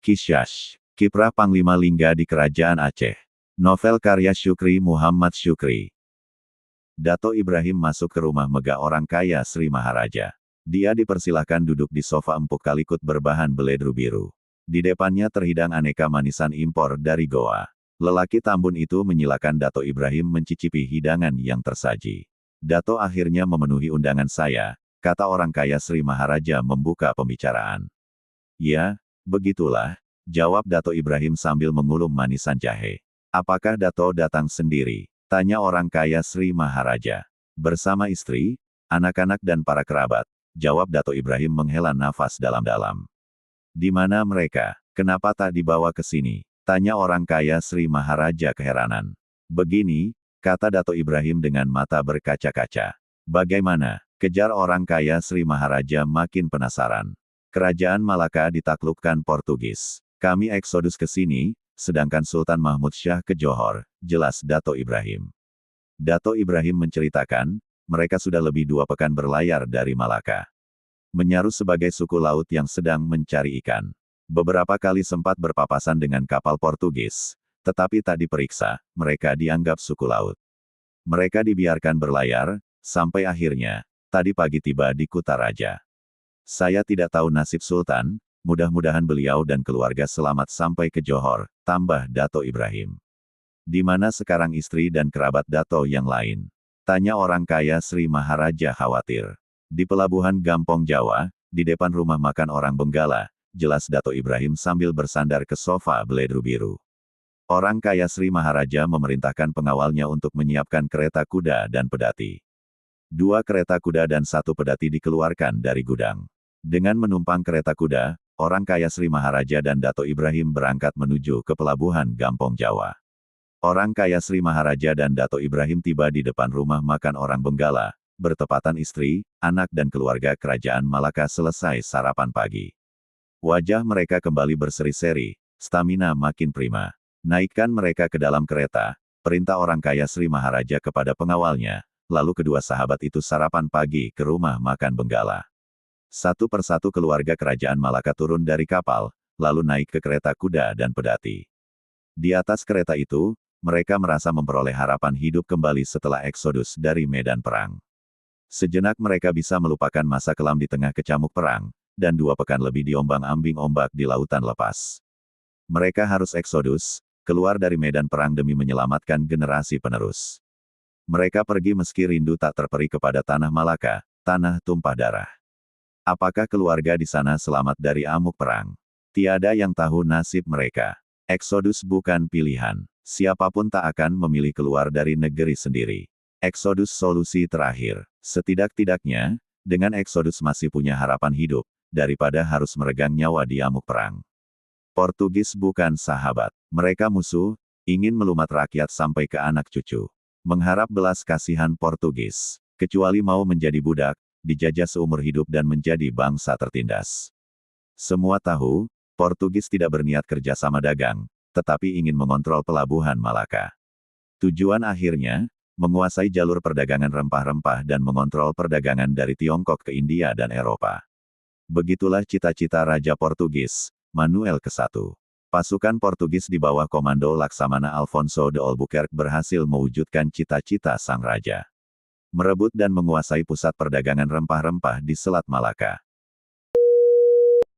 Kisyash, Kiprah Panglima Lingga di Kerajaan Aceh. Novel karya Syukri Muhammad Syukri. Dato Ibrahim masuk ke rumah megah orang kaya Sri Maharaja. Dia dipersilahkan duduk di sofa empuk kalikut berbahan beledru biru. Di depannya terhidang aneka manisan impor dari Goa. Lelaki tambun itu menyilakan Dato Ibrahim mencicipi hidangan yang tersaji. Dato akhirnya memenuhi undangan saya, kata orang kaya Sri Maharaja membuka pembicaraan. Ya, begitulah, jawab Dato Ibrahim sambil mengulum manisan jahe. Apakah Dato datang sendiri? Tanya orang kaya Sri Maharaja. Bersama istri, anak-anak dan para kerabat, jawab Dato Ibrahim menghela nafas dalam-dalam. Di mana mereka? Kenapa tak dibawa ke sini? Tanya orang kaya Sri Maharaja keheranan. Begini, kata Dato Ibrahim dengan mata berkaca-kaca. Bagaimana? Kejar orang kaya Sri Maharaja makin penasaran. Kerajaan Malaka ditaklukkan Portugis. Kami eksodus ke sini, sedangkan Sultan Mahmud Syah ke Johor, jelas Dato Ibrahim. Dato Ibrahim menceritakan, mereka sudah lebih 2 pekan berlayar dari Malaka. Menyaru sebagai suku laut yang sedang mencari ikan. Beberapa kali sempat berpapasan dengan kapal Portugis, tetapi tak diperiksa, mereka dianggap suku laut. Mereka dibiarkan berlayar, sampai akhirnya, tadi pagi tiba di Kutaraja. Saya tidak tahu nasib Sultan, mudah-mudahan beliau dan keluarga selamat sampai ke Johor, tambah Dato Ibrahim. Di mana sekarang istri dan kerabat Dato yang lain? Tanya orang kaya Sri Maharaja khawatir. Di pelabuhan Gampong Jawa, di depan rumah makan orang Benggala, jelas Dato Ibrahim sambil bersandar ke sofa beledru biru. Orang kaya Sri Maharaja memerintahkan pengawalnya untuk menyiapkan kereta kuda dan pedati. 2 kereta kuda dan 1 pedati dikeluarkan dari gudang. Dengan menumpang kereta kuda, orang kaya Sri Maharaja dan Dato Ibrahim berangkat menuju ke pelabuhan Gampong Jawa. Orang kaya Sri Maharaja dan Dato Ibrahim tiba di depan rumah makan orang Benggala, bertepatan istri, anak dan keluarga kerajaan Malaka selesai sarapan pagi. Wajah mereka kembali berseri-seri, stamina makin prima. Naikkan mereka ke dalam kereta, perintah orang kaya Sri Maharaja kepada pengawalnya, lalu kedua sahabat itu sarapan pagi ke rumah makan Benggala. Satu persatu keluarga kerajaan Malaka turun dari kapal, lalu naik ke kereta kuda dan pedati. Di atas kereta itu, mereka merasa memperoleh harapan hidup kembali setelah eksodus dari medan perang. Sejenak mereka bisa melupakan masa kelam di tengah kecamuk perang, dan 2 pekan lebih diombang-ambing ombak di lautan lepas. Mereka harus eksodus, keluar dari medan perang demi menyelamatkan generasi penerus. Mereka pergi meski rindu tak terperi kepada tanah Malaka, tanah tumpah darah. Apakah keluarga di sana selamat dari amuk perang? Tiada yang tahu nasib mereka. Eksodus bukan pilihan. Siapapun tak akan memilih keluar dari negeri sendiri. Eksodus solusi terakhir. Setidak-tidaknya, dengan eksodus masih punya harapan hidup, daripada harus meregang nyawa di amuk perang. Portugis bukan sahabat. Mereka musuh, ingin melumat rakyat sampai ke anak cucu. Mengharap belas kasihan Portugis. Kecuali mau menjadi budak, dijajah seumur hidup dan menjadi bangsa tertindas. Semua tahu, Portugis tidak berniat kerjasama dagang, tetapi ingin mengontrol pelabuhan Malaka. Tujuan akhirnya, menguasai jalur perdagangan rempah-rempah dan mengontrol perdagangan dari Tiongkok ke India dan Eropa. Begitulah cita-cita Raja Portugis, Manuel ke-1. Pasukan Portugis di bawah komando Laksamana Alfonso de Albuquerque berhasil mewujudkan cita-cita sang raja. Merebut dan menguasai pusat perdagangan rempah-rempah di Selat Malaka.